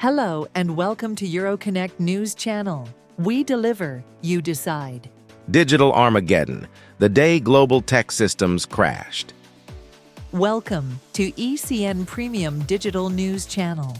Hello and welcome to Euroconnect News Channel. We deliver, you decide. Digital Armageddon, the day global tech systems crashed. Welcome to ECN Premium Digital News Channel.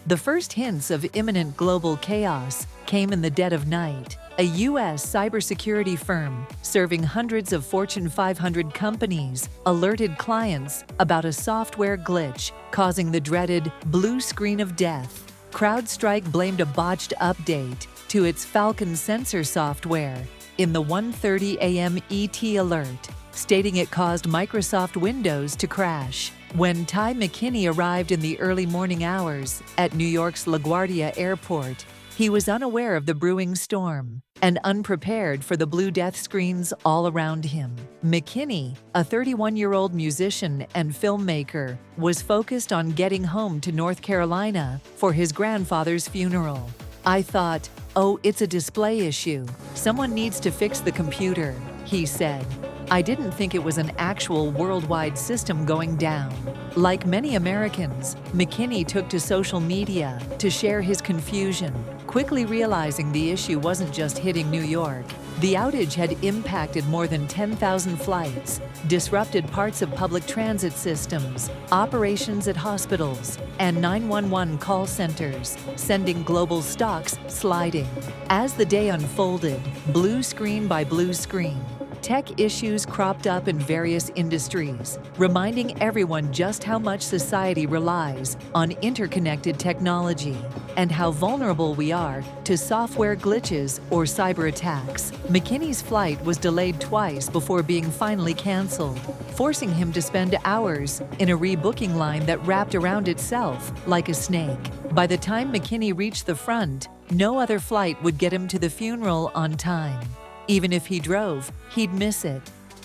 The first hints of imminent global chaos came in the dead of night. A U.S. cybersecurity firm serving hundreds of Fortune 500 companies alerted clients about a software glitch causing the dreaded blue screen of death. CrowdStrike blamed a botched update to its Falcon sensor software in the 1:30 a.m. ET alert, stating it caused Microsoft Windows to crash. When Ty McKinney arrived in the early morning hours at New York's LaGuardia Airport, he was unaware of the brewing storm and unprepared for the blue death screens all around him. McKinney, a 31-year-old musician and filmmaker, was focused on getting home to North Carolina for his grandfather's funeral. "I thought, oh, it's a display issue. Someone needs to fix the computer," he said. "I didn't think it was an actual worldwide system going down." Like many Americans, McKinney took to social media to share his confusion, quickly realizing the issue wasn't just hitting New York. The outage had impacted more than 10,000 flights, disrupted parts of public transit systems, operations at hospitals, and 911 call centers, sending global stocks sliding. As the day unfolded, blue screen by blue screen, tech issues cropped up in various industries, reminding everyone just how much society relies on interconnected technology and how vulnerable we are to software glitches or cyber attacks. McKinney's flight was delayed twice before being finally canceled, forcing him to spend hours in a rebooking line that wrapped around itself like a snake. By the time McKinney reached the front, no other flight would get him to the funeral on time. Even if he drove, he'd miss it.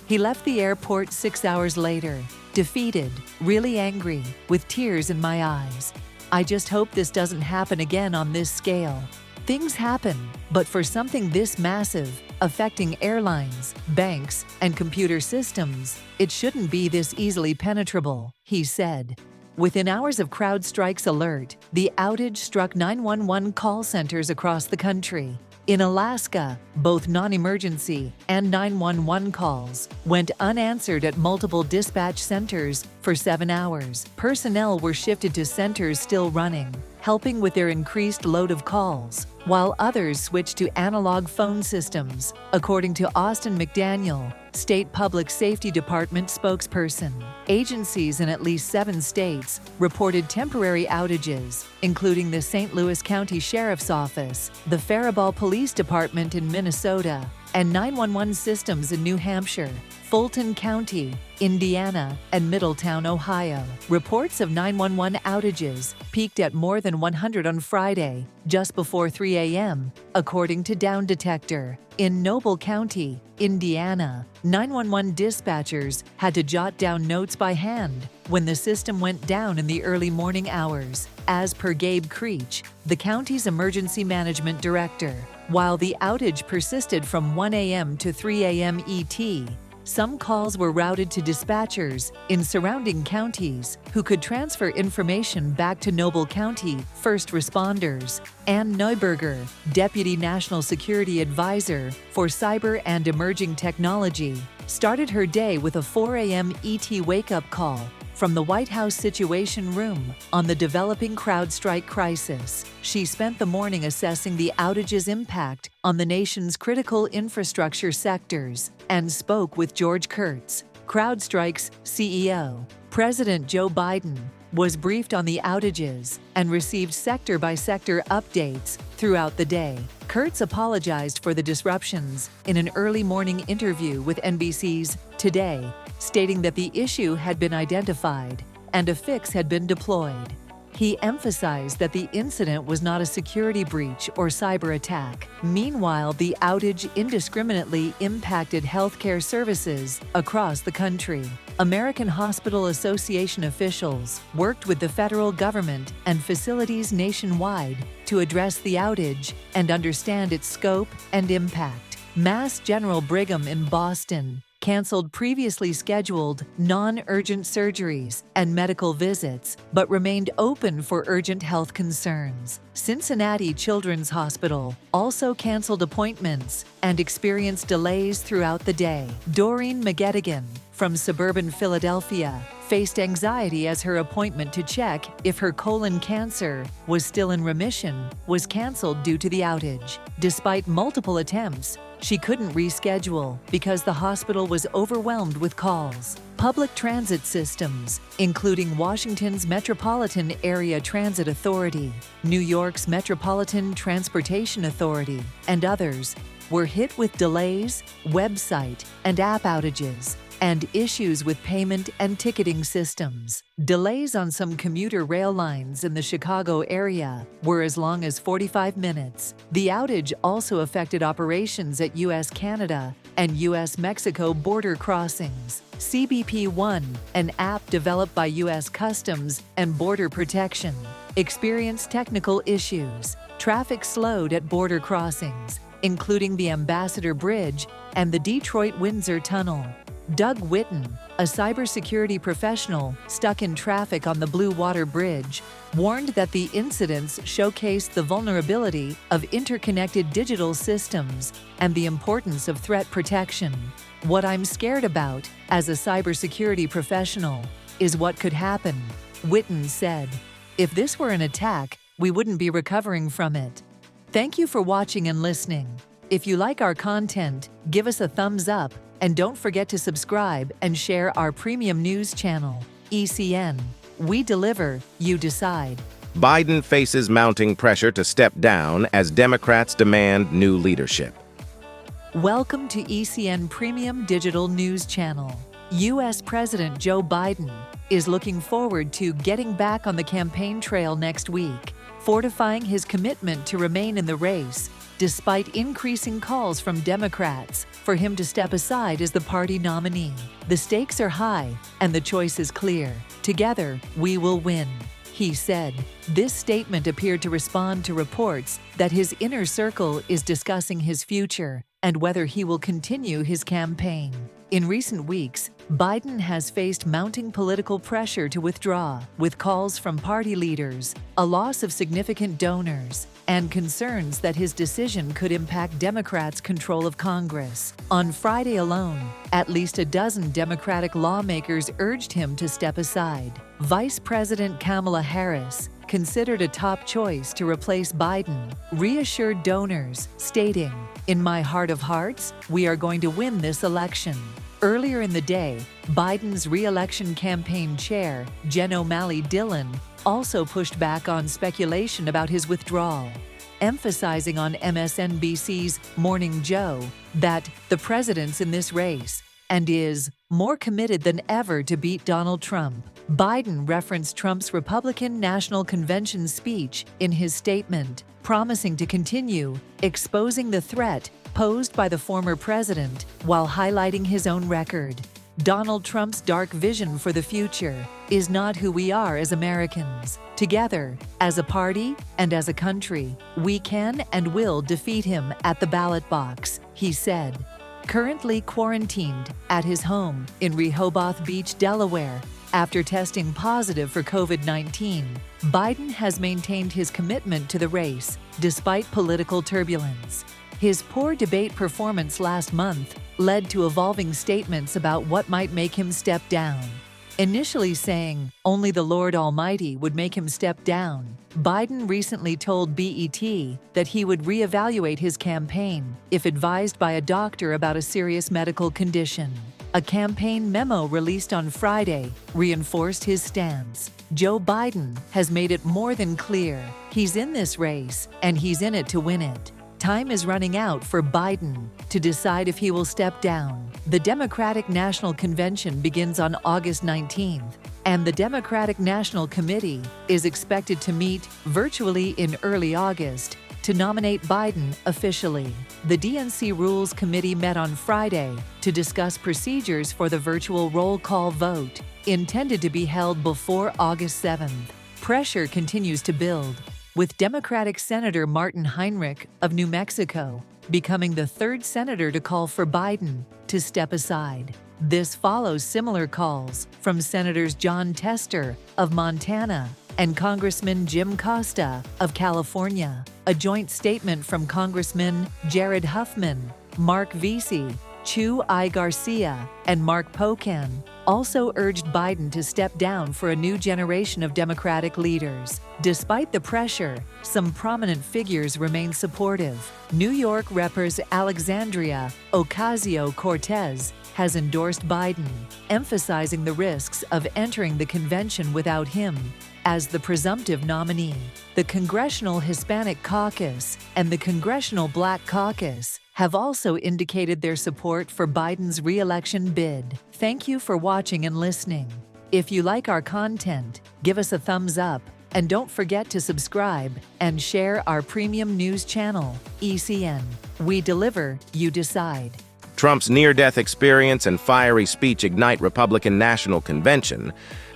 He left the airport 6 hours later, defeated, really angry, with tears in my eyes. "I just hope this doesn't happen again on this scale." Things happen, but for something this massive, affecting airlines, banks, and computer systems, it shouldn't be this easily penetrable, he said. Within hours of CrowdStrike's alert, the outage struck 911 call centers across the country. In Alaska, both non-emergency and 911 calls went unanswered at multiple dispatch centers for 7 hours. Personnel were shifted to centers still running, helping with their increased load of calls, while others switched to analog phone systems, according to Austin McDaniel, State Public Safety Department spokesperson. Agencies in at least 7 states reported temporary outages, including the St. Louis County Sheriff's Office, the Faribault Police Department in Minnesota, and 911 systems in New Hampshire, Fulton County, Indiana, and Middletown, Ohio. Reports of 911 outages peaked at more than 100 on Friday, just before 3 a.m., according to Down Detector. In Noble County, Indiana, 911 dispatchers had to jot down notes by hand when the system went down in the early morning hours, as per Gabe Creech, the county's emergency management director. While the outage persisted from 1 a.m. to 3 a.m. ET, some calls were routed to dispatchers in surrounding counties who could transfer information back to Noble County first responders. Ann Neuberger, Deputy National Security Advisor for Cyber and Emerging Technology, started her day with a 4 a.m. ET wake-up call from the White House Situation Room on the developing CrowdStrike crisis. She spent the morning assessing the outage's impact on the nation's critical infrastructure sectors and spoke with George Kurtz, CrowdStrike's CEO. President Joe Biden was briefed on the outages and received sector-by-sector updates throughout the day. Kurtz apologized for the disruptions in an early morning interview with NBC's Today, stating that the issue had been identified and a fix had been deployed. He emphasized that the incident was not a security breach or cyber attack. Meanwhile, the outage indiscriminately impacted healthcare services across the country. American Hospital Association officials worked with the federal government and facilities nationwide to address the outage and understand its scope and impact. Mass General Brigham in Boston canceled previously scheduled non-urgent surgeries and medical visits, but remained open for urgent health concerns. Cincinnati Children's Hospital also canceled appointments and experienced delays throughout the day. Doreen McGettigan from suburban Philadelphia faced anxiety as her appointment to check if her colon cancer was still in remission was canceled due to the outage. Despite multiple attempts, she couldn't reschedule because the hospital was overwhelmed with calls. Public transit systems, including Washington's Metropolitan Area Transit Authority, New York's Metropolitan Transportation Authority, and others, were hit with delays, website and app outages, and issues with payment and ticketing systems. Delays on some commuter rail lines in the Chicago area were as long as 45 minutes. The outage also affected operations at U.S.-Canada and U.S.-Mexico border crossings. CBP One, an app developed by U.S. Customs and Border Protection, experienced technical issues. Traffic slowed at border crossings, including the Ambassador Bridge and the Detroit-Windsor Tunnel. Doug Witten, a cybersecurity professional stuck in traffic on the Blue Water Bridge, warned that the incidents showcased the vulnerability of interconnected digital systems and the importance of threat protection. "What I'm scared about, as a cybersecurity professional, is what could happen," Witten said. "If this were an attack, we wouldn't be recovering from it." Thank you for watching and listening. If you like our content, give us a thumbs up and don't forget to subscribe and share our premium news channel, ECN. We deliver, you decide. Biden faces mounting pressure to step down as Democrats demand new leadership. Welcome to ECN Premium Digital News Channel. U.S. President Joe Biden is looking forward to getting back on the campaign trail next week, fortifying his commitment to remain in the race, despite increasing calls from Democrats for him to step aside as the party nominee. "The stakes are high, and the choice is clear. Together, we will win," he said. This statement appeared to respond to reports that his inner circle is discussing his future and whether he will continue his campaign. In recent weeks, Biden has faced mounting political pressure to withdraw, with calls from party leaders, a loss of significant donors, and concerns that his decision could impact Democrats' control of Congress. On Friday alone, at least a dozen Democratic lawmakers urged him to step aside. Vice President Kamala Harris, considered a top choice to replace Biden, reassured donors, stating, "In my heart of hearts, we are going to win this election." Earlier in the day, Biden's re-election campaign chair, Jen O'Malley Dillon, also pushed back on speculation about his withdrawal, emphasizing on MSNBC's Morning Joe that the president's in this race and is more committed than ever to beat Donald Trump. Biden referenced Trump's Republican National Convention speech in his statement, promising to continue exposing the threat posed by the former president while highlighting his own record. Donald Trump's dark vision for the future is not who we are as Americans. Together, as a party and as a country, we can and will defeat him at the ballot box, he said. Currently quarantined at his home in Rehoboth Beach, Delaware, after testing positive for COVID-19, Biden has maintained his commitment to the race despite political turbulence. His poor debate performance last month led to evolving statements about what might make him step down. Initially saying only the Lord Almighty would make him step down, Biden recently told BET that he would reevaluate his campaign if advised by a doctor about a serious medical condition. A campaign memo released on Friday reinforced his stance. Joe Biden has made it more than clear he's in this race and he's in it to win it. Time is running out for Biden to decide if he will step down. The Democratic National Convention begins on August 19th, and the Democratic National Committee is expected to meet virtually in early August to nominate Biden officially. The DNC Rules Committee met on Friday to discuss procedures for the virtual roll call vote, intended to be held before August 7th. Pressure continues to build, with Democratic Senator Martin Heinrich of New Mexico becoming the third senator to call for Biden to step aside. This follows similar calls from Senators John Tester of Montana and Congressman Jim Costa of California. A joint statement from Congressmen Jared Huffman, Mark Vesey, Chu I. Garcia, and Mark Pocan also urged Biden to step down for a new generation of Democratic leaders. Despite the pressure, some prominent figures remain supportive. New York Representative Alexandria Ocasio-Cortez has endorsed Biden, emphasizing the risks of entering the convention without him as the presumptive nominee. The Congressional Hispanic Caucus and the Congressional Black Caucus have also indicated their support for Biden's re-election bid. Thank you for watching and listening. If you like our content, give us a thumbs up and don't forget to subscribe and share our premium news channel, ECN. We deliver, you decide. Trump's near-death experience and fiery speech ignite Republican National Convention.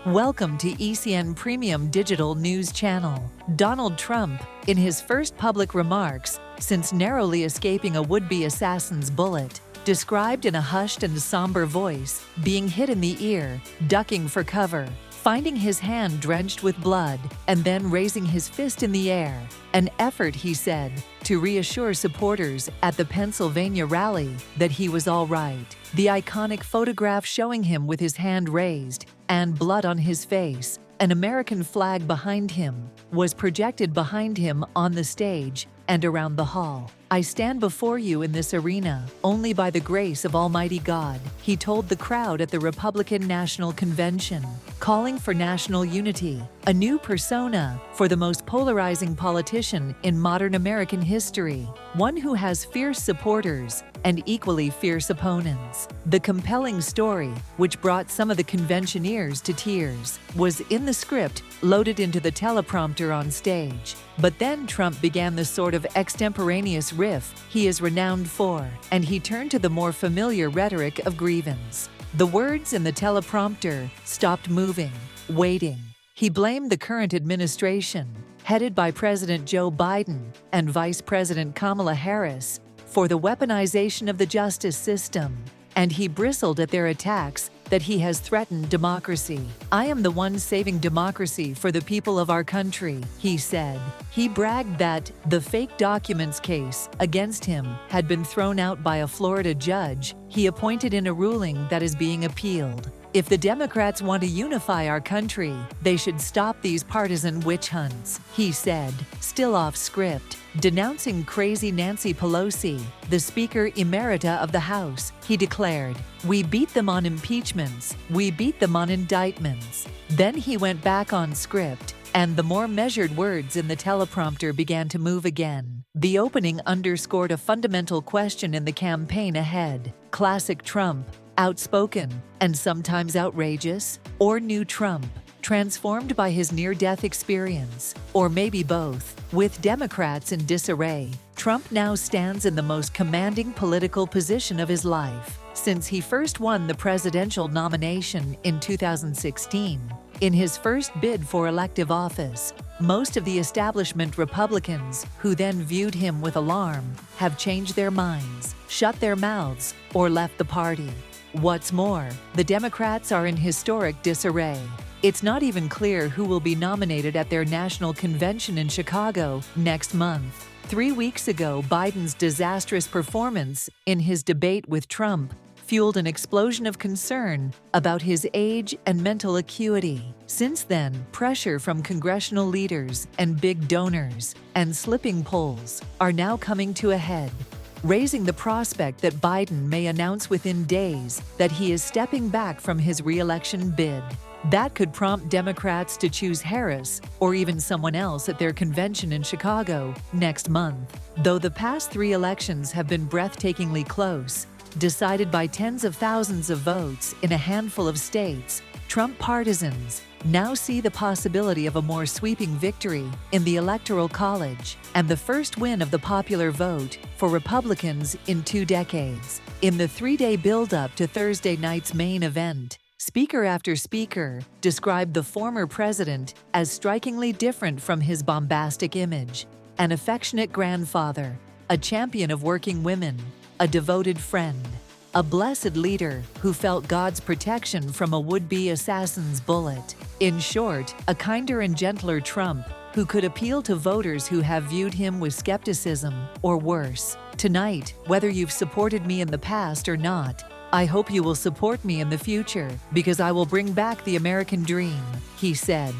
Welcome to ECN Premium Digital News Channel. Donald Trump, in his first public remarks since narrowly escaping a would-be assassin's bullet, described in a hushed and somber voice being hit in the ear, ducking for cover, finding his hand drenched with blood, and then raising his fist in the air. An effort, he said, to reassure supporters at the Pennsylvania rally that he was all right. The iconic photograph showing him with his hand raised and blood on his face, an American flag behind him, was projected behind him on the stage and around the hall. I stand before you in this arena only by the grace of Almighty God, he told the crowd at the Republican National Convention, calling for national unity, a new persona for the most polarizing politician in modern American history, one who has fierce supporters and equally fierce opponents. The compelling story, which brought some of the conventioneers to tears, was in the script loaded into the teleprompter on stage. But then Trump began the sort of extemporaneous riff he is renowned for, and he turned to the more familiar rhetoric of grievance. The words in the teleprompter stopped moving, waiting. He blamed the current administration, headed by President Joe Biden and Vice President Kamala Harris, for the weaponization of the justice system, and he bristled at their attacks that he has threatened democracy. I am the one saving democracy for the people of our country, he said. He bragged that the fake documents case against him had been thrown out by a Florida judge he appointed in a ruling that is being appealed. If the Democrats want to unify our country, they should stop these partisan witch hunts, he said, still off script. Denouncing crazy Nancy Pelosi, the Speaker Emerita of the House, he declared, "We beat them on impeachments, we beat them on indictments." Then he went back on script, and the more measured words in the teleprompter began to move again. The opening underscored a fundamental question in the campaign ahead. Classic Trump, outspoken and sometimes outrageous, or new Trump, transformed by his near-death experience, or maybe both. With Democrats in disarray, Trump now stands in the most commanding political position of his life since he first won the presidential nomination in 2016. In his first bid for elective office, most of the establishment Republicans, who then viewed him with alarm, have changed their minds, shut their mouths, or left the party. What's more, the Democrats are in historic disarray. It's not even clear who will be nominated at their national convention in Chicago next month. 3 weeks ago, Biden's disastrous performance in his debate with Trump fueled an explosion of concern about his age and mental acuity. Since then, pressure from congressional leaders and big donors and slipping polls are now coming to a head, raising the prospect that Biden may announce within days that he is stepping back from his re-election bid. That could prompt Democrats to choose Harris or even someone else at their convention in Chicago next month. Though the past 3 elections have been breathtakingly close, decided by tens of thousands of votes in a handful of states, Trump partisans now see the possibility of a more sweeping victory in the Electoral College and the first win of the popular vote for Republicans in 2 decades. In the 3-day build-up to Thursday night's main event, speaker after speaker described the former president as strikingly different from his bombastic image: an affectionate grandfather, a champion of working women, a devoted friend, a blessed leader who felt God's protection from a would-be assassin's bullet. In short, a kinder and gentler Trump who could appeal to voters who have viewed him with skepticism or worse. Tonight, whether you've supported me in the past or not, I hope you will support me in the future because I will bring back the American dream, he said.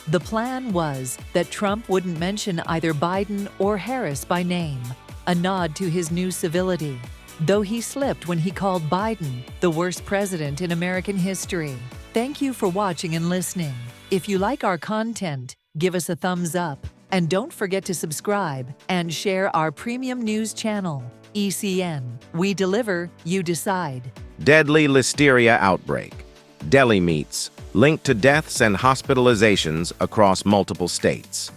The plan was that Trump wouldn't mention either Biden or Harris by name, a nod to his new civility, though he slipped when he called Biden the worst president in American history. Thank you for watching and listening. If you like our content, give us a thumbs up, and don't forget to subscribe and share our premium news channel, ECN. We deliver, you decide. Deadly Listeria outbreak. Deli meats, linked to deaths and hospitalizations across multiple states.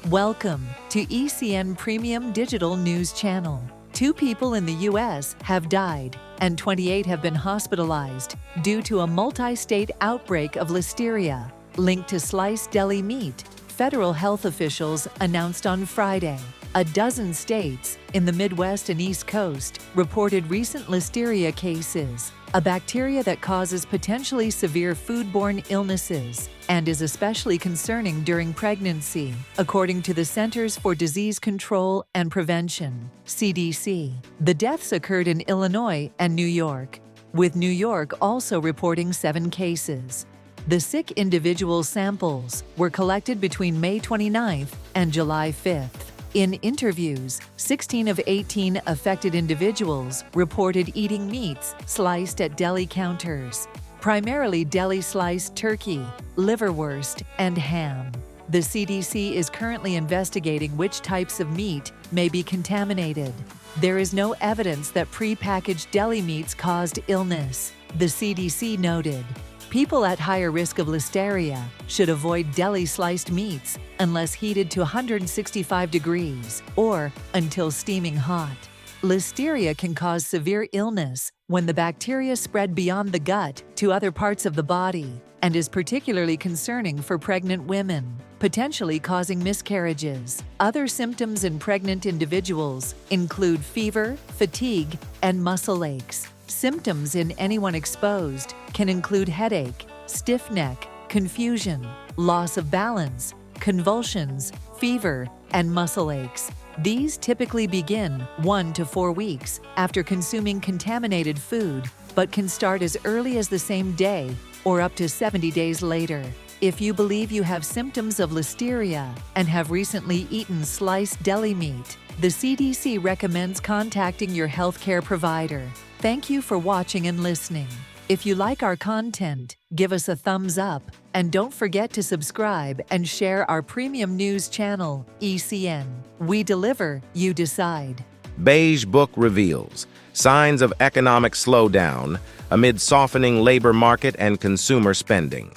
Welcome to ECN Premium Digital News Channel. 2 people in the U.S. have died, and 28 have been hospitalized due to a multi-state outbreak of Listeria, linked to sliced deli meat, federal health officials announced on Friday. A dozen states in the Midwest and East Coast reported recent Listeria cases, a bacteria that causes potentially severe foodborne illnesses and is especially concerning during pregnancy, according to the Centers for Disease Control and Prevention, CDC. The deaths occurred in Illinois and New York, with New York also reporting 7 cases. The sick individual samples were collected between May 29th and July 5th. In interviews, 16 of 18 affected individuals reported eating meats sliced at deli counters, primarily deli-sliced turkey, liverwurst, and ham. The CDC is currently investigating which types of meat may be contaminated. There is no evidence that pre-packaged deli meats caused illness, the CDC noted. People at higher risk of Listeria should avoid deli-sliced meats unless heated to 165 degrees or until steaming hot. Listeria can cause severe illness when the bacteria spread beyond the gut to other parts of the body and is particularly concerning for pregnant women, potentially causing miscarriages. Other symptoms in pregnant individuals include fever, fatigue, and muscle aches. Symptoms in anyone exposed can include headache, stiff neck, confusion, loss of balance, convulsions, fever, and muscle aches. These typically begin 1 to 4 weeks after consuming contaminated food, but can start as early as the same day or up to 70 days later. If you believe you have symptoms of Listeria and have recently eaten sliced deli meat, the CDC recommends contacting your healthcare provider. Thank you for watching and listening. If you like our content, give us a thumbs up, and don't forget to subscribe and share our premium news channel, ECN. We deliver, you decide. Beige Book reveals signs of economic slowdown amid softening labor market and consumer spending.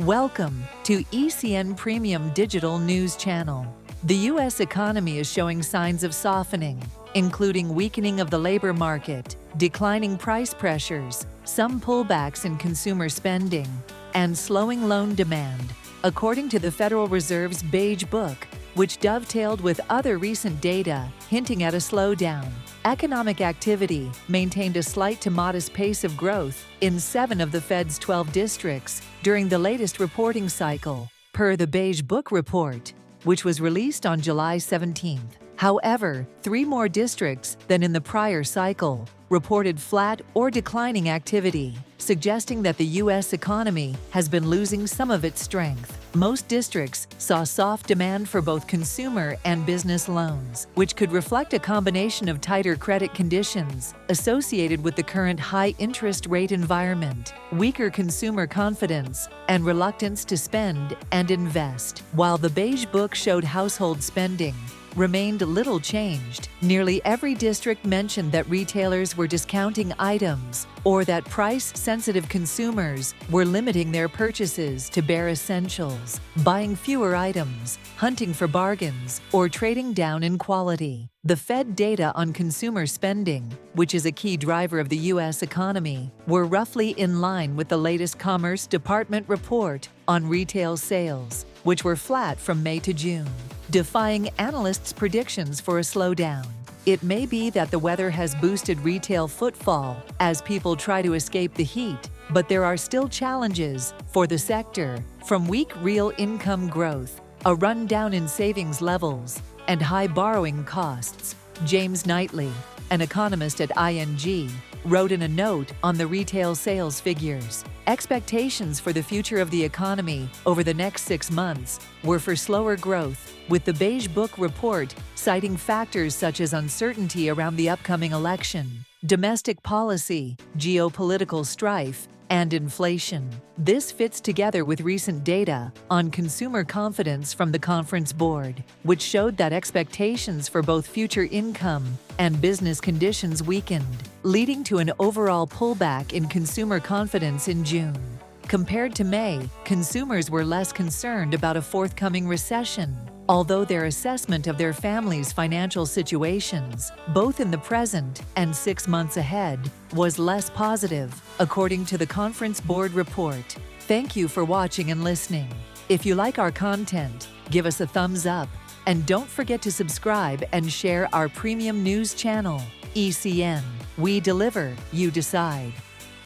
Welcome to ECN Premium Digital News Channel. The U.S. economy is showing signs of softening, including weakening of the labor market, declining price pressures, some pullbacks in consumer spending, and slowing loan demand, according to the Federal Reserve's Beige Book, which dovetailed with other recent data hinting at a slowdown. Economic activity maintained a slight to modest pace of growth in 7 of the Fed's 12 districts during the latest reporting cycle, per the Beige Book report, which was released on July 17th. However, 3 more districts than in the prior cycle reported flat or declining activity, suggesting that the U.S. economy has been losing some of its strength. Most districts saw soft demand for both consumer and business loans, which could reflect a combination of tighter credit conditions associated with the current high interest rate environment, weaker consumer confidence, and reluctance to spend and invest. While the Beige Book showed household spending remained little changed, nearly every district mentioned that retailers were discounting items or that price-sensitive consumers were limiting their purchases to bare essentials, buying fewer items, hunting for bargains, or trading down in quality. The Fed data on consumer spending, which is a key driver of the U.S. economy, were roughly in line with the latest Commerce Department report on retail sales, which were flat from May to June. defying analysts' predictions for a slowdown. It may be that the weather has boosted retail footfall as people try to escape the heat, but there are still challenges for the sector, from weak real income growth, a rundown in savings levels, and high borrowing costs. James Knightley, an economist at ING, wrote in a note on the retail sales figures. Expectations for the future of the economy over the next 6 months were for slower growth, with the Beige Book report citing factors such as uncertainty around the upcoming election, domestic policy, geopolitical strife, and inflation. This fits together with recent data on consumer confidence from the Conference Board, which showed that expectations for both future income and business conditions weakened, leading to an overall pullback in consumer confidence in June. Compared to May, consumers were less concerned about a forthcoming recession, although their assessment of their families' financial situations, both in the present and 6 months ahead, was less positive, according to the Conference Board report. Thank you for watching and listening. If you like our content, give us a thumbs up, and don't forget to subscribe and share our premium news channel, ECN. We deliver, you decide.